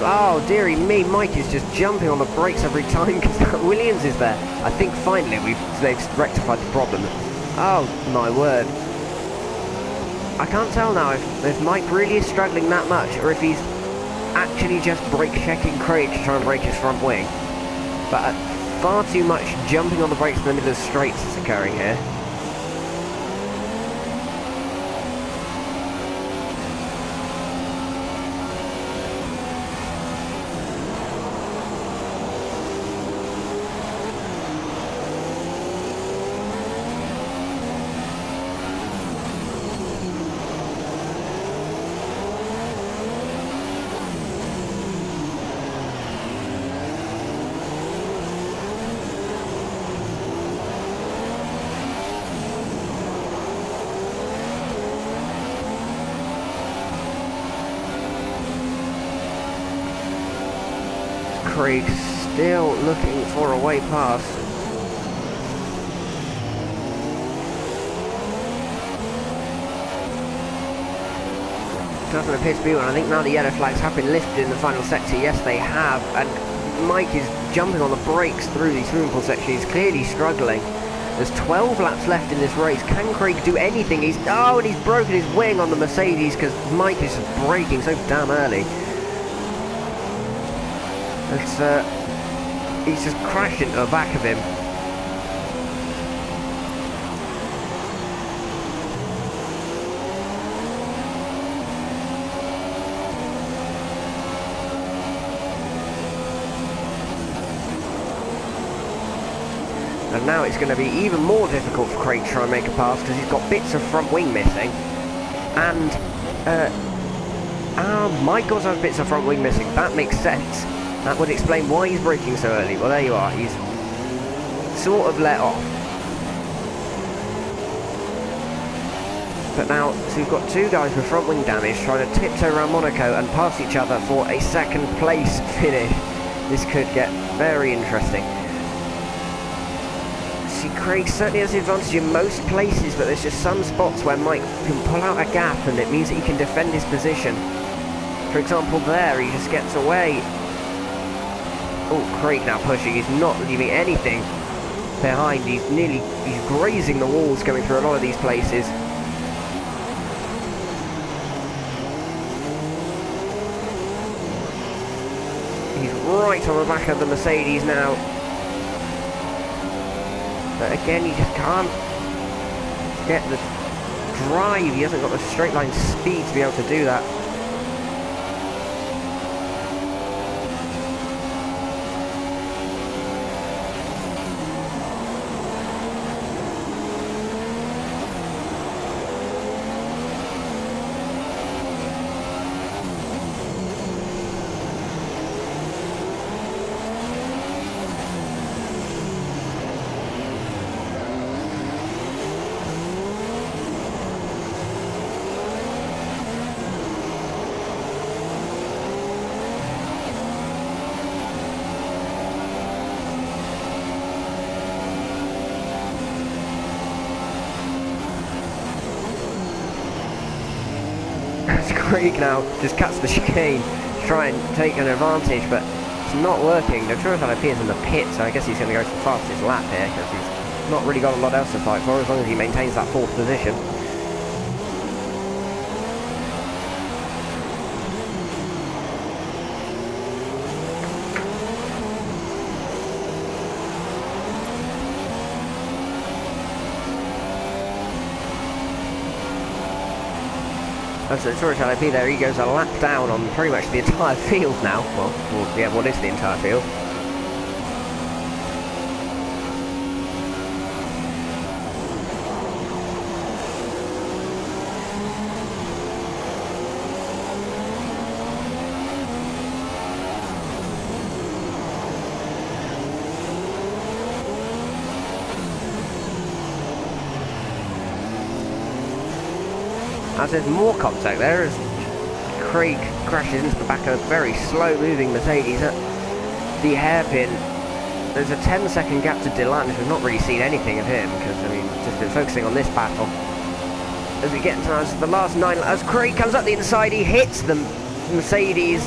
Oh dearie me, Mike is just jumping on the brakes every time because that Williams is there. I think finally they've rectified the problem. Oh my word. I can't tell now if Mike really is struggling that much or if he's actually just brake checking Craig to try and break his front wing. But far too much jumping on the brakes in the middle of the straights is occurring here. Craig still looking for a way past. Doesn't appear to be one. I think now the yellow flags have been lifted in the final sector. Yes, they have. And Mike is jumping on the brakes through the swimming pool section. He's clearly struggling. There's 12 laps left in this race. Can Craig do anything? And he's broken his wing on the Mercedes because Mike is just braking so damn early. He's just crashed into the back of him. And now it's going to be even more difficult for Craig to try and make a pass because he's got bits of front wing missing. And Mike also has bits of front wing missing. That makes sense. That would explain why he's braking so early. Well, there you are. He's sort of let off. But now, so we've got two guys with front wing damage trying to tiptoe around Monaco and pass each other for a second place finish. This could get very interesting. See, Craig certainly has the advantage in most places, but there's just some spots where Mike can pull out a gap and it means that he can defend his position. For example, there, he just gets away. Oh, Craig now pushing. He's not leaving anything behind. He's grazing the walls going through a lot of these places. He's right on the back of the Mercedes now. But again, he just can't get the drive. He hasn't got the straight line speed to be able to do that. Craig now just cuts the chicane to try and take an advantage, but it's not working. The Truth appears in the pit, so I guess he's going to go for the fastest lap here because he's not really got a lot else to fight for as long as he maintains that fourth position. That's the Tourist LP there, he goes a lap down on pretty much the entire field now. Well, yeah, what is the entire field? As there's more contact there as Craig crashes into the back of a very slow moving Mercedes at the hairpin. There's a 10-second gap to Delange. We've not really seen anything of him because, I mean, just been focusing on this battle. As we get into the last 9, as Craig comes up the inside, he hits the Mercedes.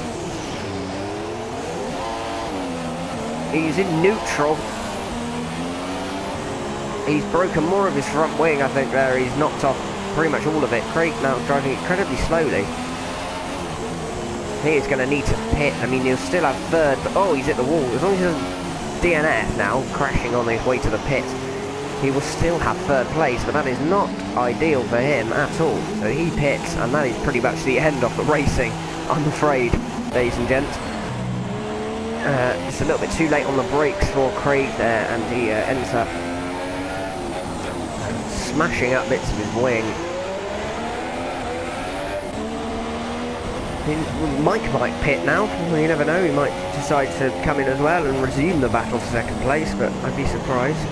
He's in neutral. He's broken more of his front wing, I think, there. He's knocked off pretty much all of it. Craig now driving incredibly slowly. He is going to need to pit. I mean, he'll still have third, but oh, he's hit the wall. As long as he doesn't DNF now, crashing on his way to the pit, he will still have third place, but that is not ideal for him at all. So he pits, and that is pretty much the end of the racing, I'm afraid, ladies and gents. Just a little bit too late on the brakes for Craig there, and he ends up smashing up bits of his wing. Mike might pit now, well, you never know, he might decide to come in as well and resume the battle for second place, but I'd be surprised.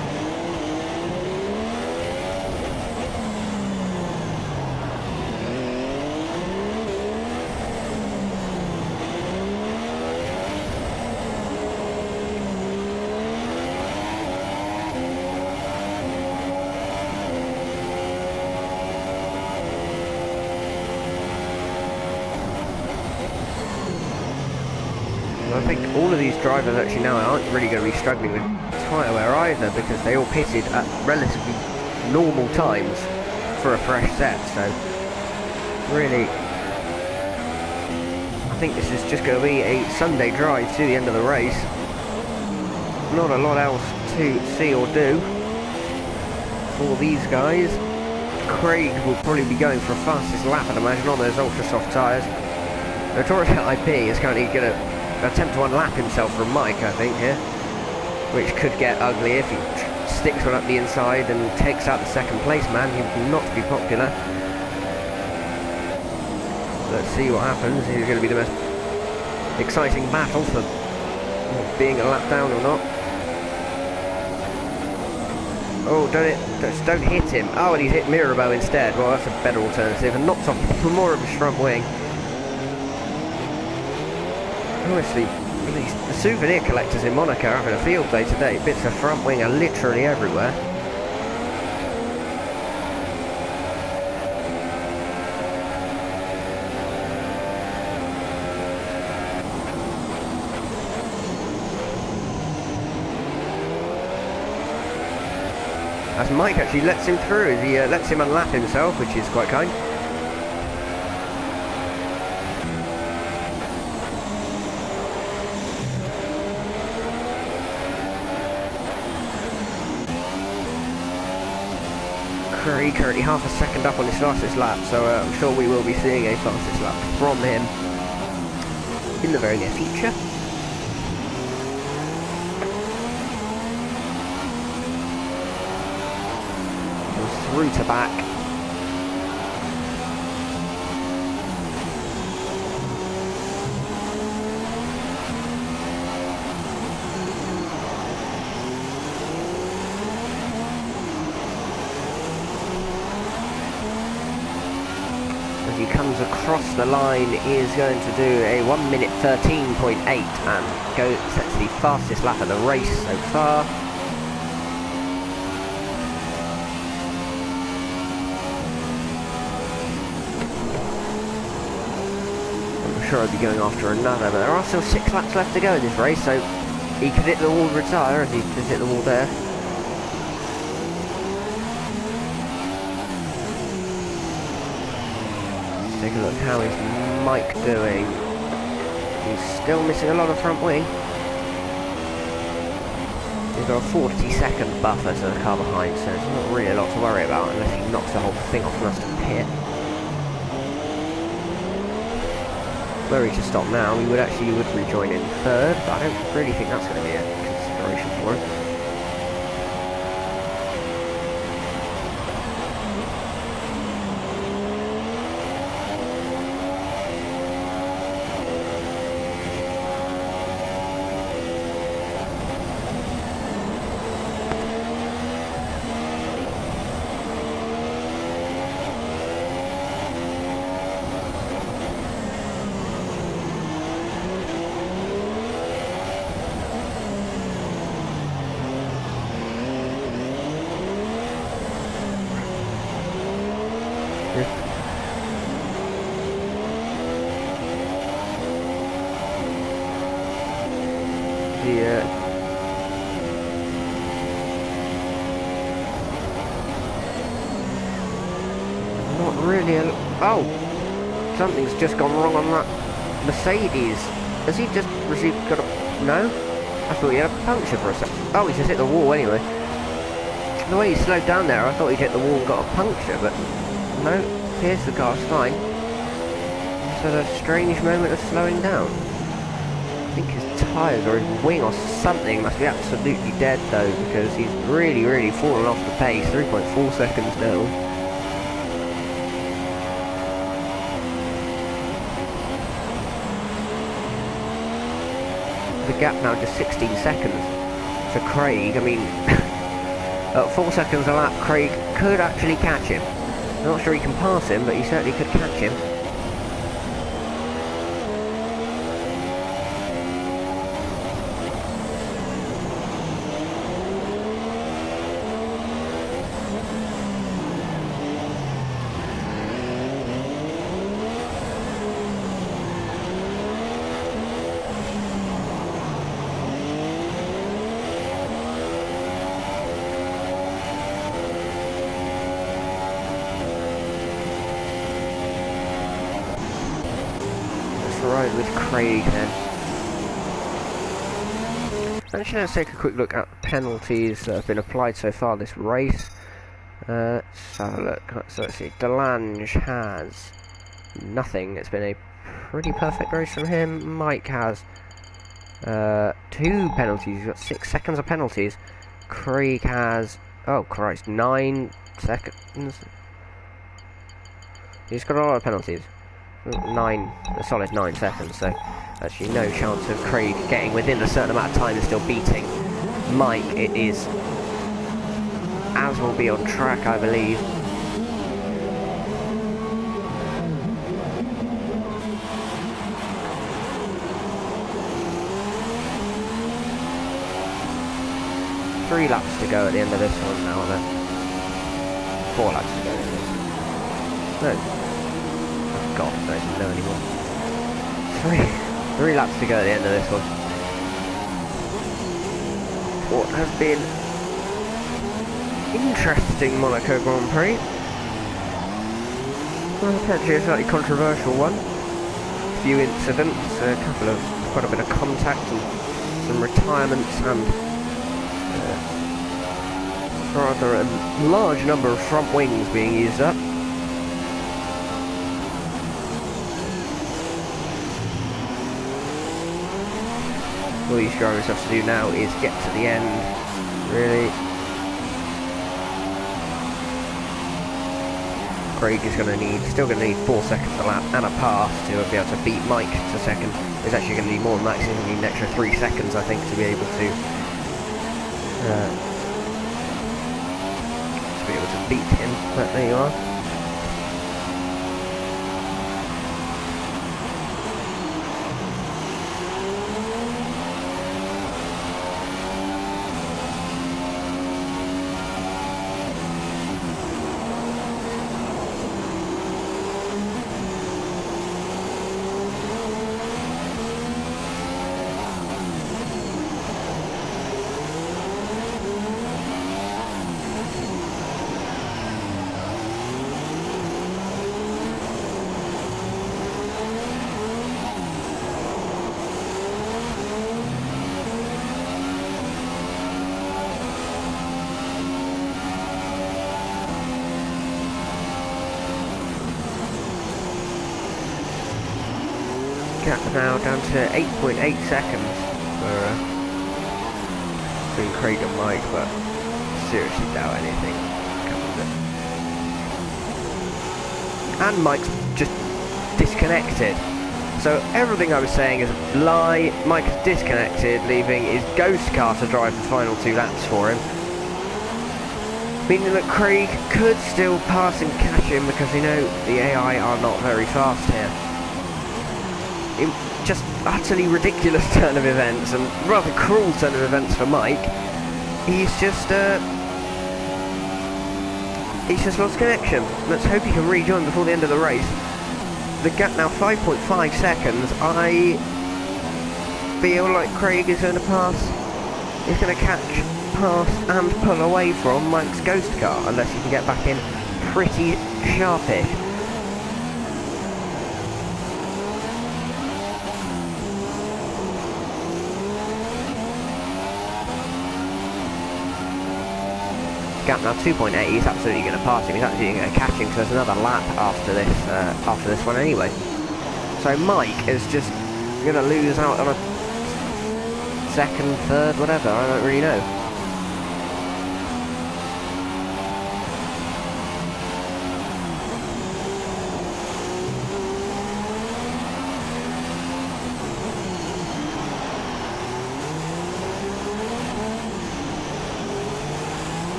I think all of these drivers actually now aren't really going to be struggling with tyre wear either, because they all pitted at relatively normal times for a fresh set. So really, I think this is just going to be a Sunday drive to the end of the race. Not a lot else to see or do for these guys. Craig will probably be going for a fastest lap, I'd imagine, on those ultra soft tyres. Notorious IP is currently going to attempt to unlap himself from Mike, I think, here, which could get ugly if he sticks one up the inside and takes out the second place man. He would not be popular. Let's see what happens. He's going to be the most exciting battle for being a lap down or not. Oh, don't hit him. Oh, and he's hit Mirabeau instead. Well, that's a better alternative, and knocks off more of his front wing. Honestly, the souvenir collectors in Monaco are having a field day today. Bits of front wing are literally everywhere. As Mike actually lets him through, he lets him unlap himself, which is quite kind. Currently half a second up on his fastest lap, so I'm sure we will be seeing a fastest lap from him in the very near future. Goes through to back. He comes across the line, he is going to do a 1 minute 13.8 and sets the fastest lap of the race so far. I'm sure I'll be going after another, but there are still 6 laps left to go in this race, so he could hit the wall and retire as he just hit the wall there. Take a look, how is Mike doing? He's still missing a lot of front wing. He's got a 40-second buffer to the car behind, so there's not really a lot to worry about unless he knocks the whole thing off and has to pit. Were he to stop now, he would rejoin in third, but I don't really think that's going to be a consideration for him. Something's just gone wrong on that Mercedes. Has he just got a... No? I thought he had a puncture for a second. Oh, he's just hit the wall anyway. The way he slowed down there, I thought he'd hit the wall and got a puncture, but no, appears the car's fine. It's had a strange moment of slowing down. I think his tyres or his wing or something must be absolutely dead though, because he's really fallen off the pace. 3.4 seconds now. The gap now just 16 seconds to Craig. I mean, at 4 seconds a lap, Craig could actually catch him. I'm not sure he can pass him, but he certainly could catch him. Right with Craig then. Actually, let's take a quick look at the penalties that have been applied so far this race. Let's have a look. So let's see. Delange has nothing. It's been a pretty perfect race from him. Mike has 2 penalties. He's got 6 seconds of penalties. Craig has, oh Christ, 9 seconds. He's got a lot of penalties. A solid 9 seconds, so actually no chance of Craig getting within a certain amount of time and still beating Mike. It is, as will be on track, I believe. Three laps to go at the end of this one now, then. 4 laps to go. No. God, I don't even know anymore. Three laps to go at the end of this one. What has been interesting Monaco Grand Prix. Well, potentially a slightly controversial one. A few incidents, quite a bit of contact and some retirements and rather a large number of front wings being used up. All these drivers have to do now is get to the end, really. Craig is still going to need 4 seconds a lap and a pass to be able to beat Mike to second. He's actually going to need more than that, he's going to need an extra 3 seconds, I think, to be able to beat him. But there you are. Gap now down to 8.8 seconds between Craig and Mike, but seriously doubt anything comes of it. And Mike's just disconnected. So everything I was saying is a lie. Mike is disconnected, leaving his ghost car to drive the final 2 laps for him. Meaning that Craig could still pass and catch him because you know the AI are not very fast here. Just utterly ridiculous turn of events and rather cruel turn of events for Mike. He's just lost connection. Let's hope he can rejoin before the end of the race. The gap now 5.5 seconds. I feel like Craig is going to pass. He's going to catch, pass and pull away from Mike's ghost car unless he can get back in pretty sharpish. gap now, 2.8. He's absolutely going to pass him. He's absolutely going to catch him, because there's another lap after this one anyway. So Mike is just going to lose out on a second, third, whatever. I don't really know.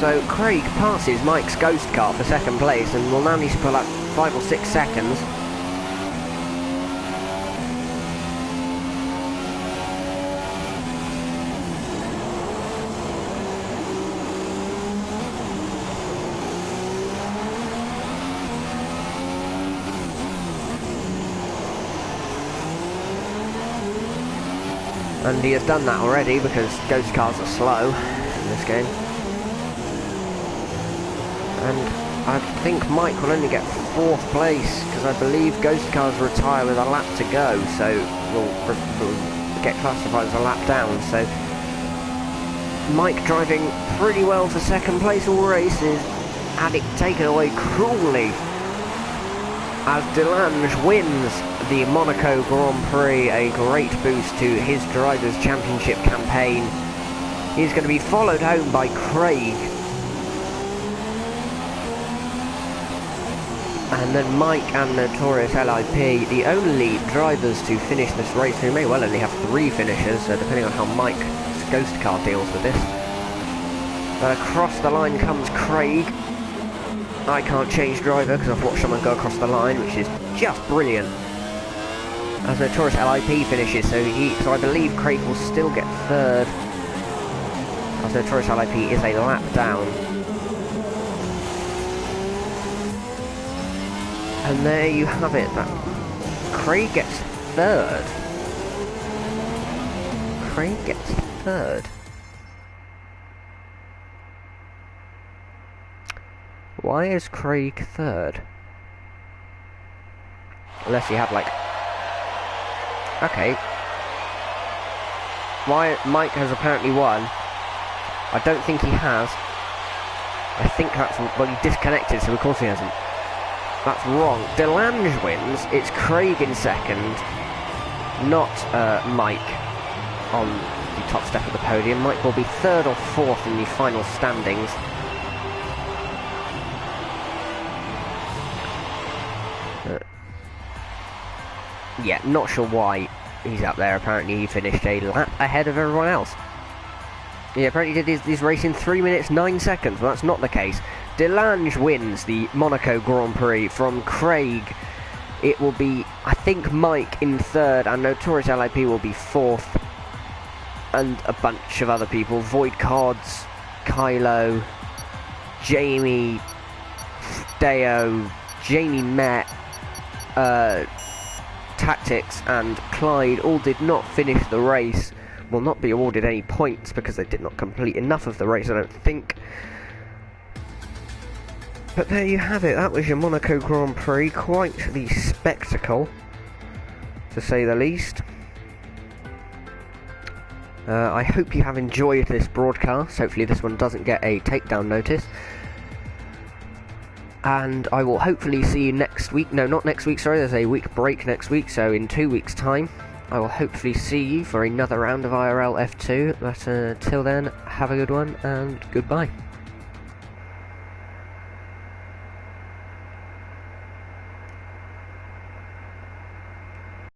So Craig passes Mike's ghost car for second place and will now need to pull up 5 or 6 seconds. And he has done that already because ghost cars are slow in this game. And I think Mike will only get 4th place, because I believe ghost cars retire with a lap to go, so will get classified as a lap down. So Mike driving pretty well for second place all races, had it taken away cruelly as Delange wins the Monaco Grand Prix, a great boost to his Drivers' Championship campaign. He's going to be followed home by Craig. And then Mike and Notorious LIP, the only drivers to finish this race, who may well only have 3 finishers, depending on how Mike's ghost car deals with this. Across the line comes Craig. I can't change driver because I've watched someone go across the line, which is just brilliant. As Notorious LIP finishes, so I believe Craig will still get 3rd, as Notorious LIP is a lap down. And there you have it. Craig gets 3rd. Craig gets 3rd. Why is Craig 3rd? Unless he had like... Okay. Why Mike has apparently won. I don't think he has. I think that's... Well, he disconnected, so of course he hasn't. That's wrong. Delange wins. It's Craig in second, not Mike on the top step of the podium. Mike will be 3rd or 4th in the final standings. Yeah, not sure why he's up there. Apparently he finished a lap ahead of everyone else. Yeah, apparently he did his race in 3 minutes 9 seconds. Well, that's not the case. Delange wins the Monaco Grand Prix from Craig. It will be, I think, Mike in 3rd, and Notorious LIP will be 4th. And a bunch of other people. Void Cods, Kylo, Jamie, Deo, Jamie Met, Tactics and Clyde all did not finish the race. Will not be awarded any points because they did not complete enough of the race, I don't think. But there you have it, that was your Monaco Grand Prix, quite the spectacle, to say the least. I hope you have enjoyed this broadcast, hopefully this one doesn't get a takedown notice. And I will hopefully see you next week, no not next week, sorry, there's a week break next week, so in 2 weeks time. I will hopefully see you for another round of IRL F2, but till then, have a good one, and goodbye.